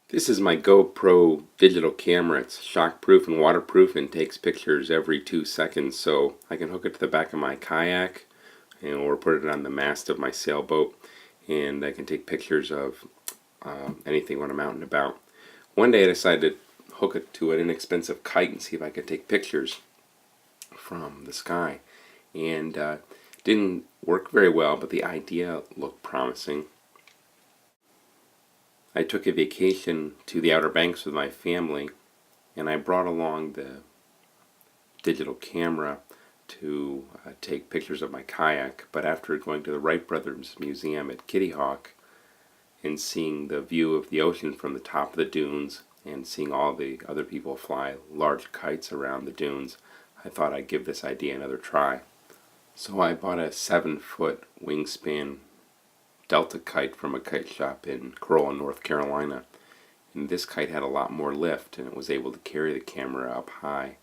This is my GoPro digital camera. It's shockproof and waterproof and takes pictures every 2 seconds, so I can hook it to the back of my kayak or put it on the mast of my sailboat, and I can take pictures of anything when I'm out and about. One day I decided to hook it to an inexpensive kite and see if I could take pictures from the sky, and didn't work very well, but the idea looked promising. I took a vacation to the Outer Banks with my family, and I brought along the digital camera to take pictures of my kayak. But after going to the Wright Brothers Museum at Kitty Hawk and seeing the view of the ocean from the top of the dunes and seeing all the other people fly large kites around the dunes, I thought I'd give this idea another try. So I bought a 7-foot wingspan Delta kite from a kite shop in Corolla, North Carolina. And this kite had a lot more lift, and it was able to carry the camera up high.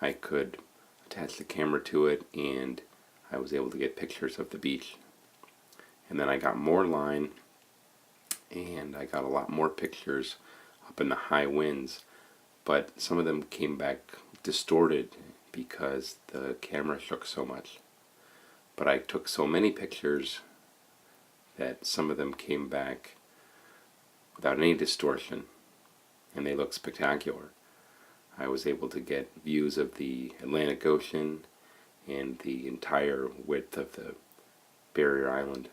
I could attach the camera to it, and I was able to get pictures of the beach. And then I got more line, and I got a lot more pictures up in the high winds, but some of them came back distorted because the camera shook so much. But I took so many pictures that some of them came back without any distortion, and they look spectacular. I was able to get views of the Atlantic Ocean and the entire width of the barrier island.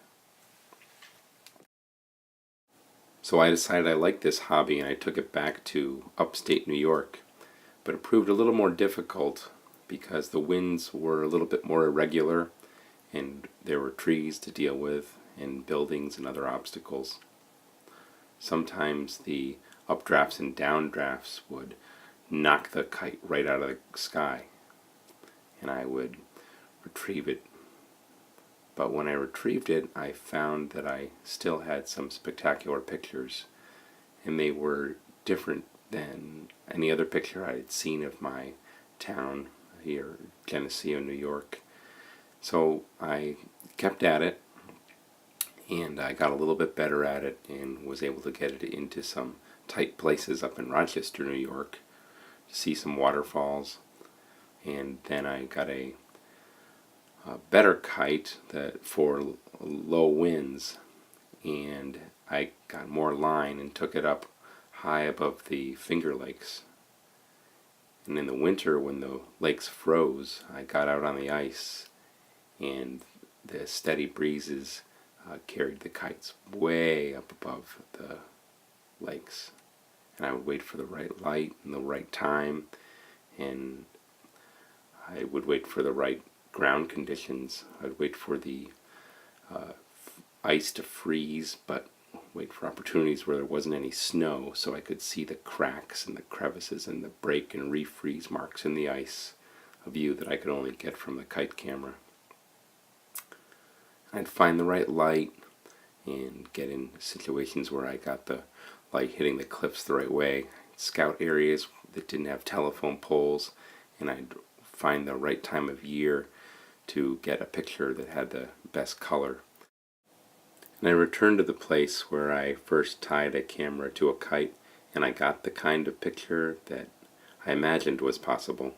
So I decided I liked this hobby, and I took it back to upstate New York. But it proved a little more difficult because the winds were a little bit more irregular, and there were trees to deal with and buildings and other obstacles. Sometimes the updrafts and downdrafts would knock the kite right out of the sky, and I would retrieve it. But when I retrieved it, I found that I still had some spectacular pictures, and they were different than any other picture I had seen of my town here, Geneseo, New York. So I kept at it, and I got a little bit better at it and was able to get it into some tight places up in Rochester, New York, to see some waterfalls. And then I got a better kite for low winds, and I got more line and took it up high above the Finger Lakes. And in the winter, when the lakes froze, I got out on the ice, and the steady breezes carried the kites way up above the lakes. And I would wait for the right light and the right time, and I would wait for the right ground conditions. I'd wait for the ice to freeze, but wait for opportunities where there wasn't any snow, so I could see the cracks and the crevices and the break and refreeze marks in the ice, a view that I could only get from the kite camera. I'd find the right light and get in situations where I got the light hitting the cliffs the right way, scout areas that didn't have telephone poles, and I'd find the right time of year to get a picture that had the best color. And I returned to the place where I first tied a camera to a kite, and I got the kind of picture that I imagined was possible.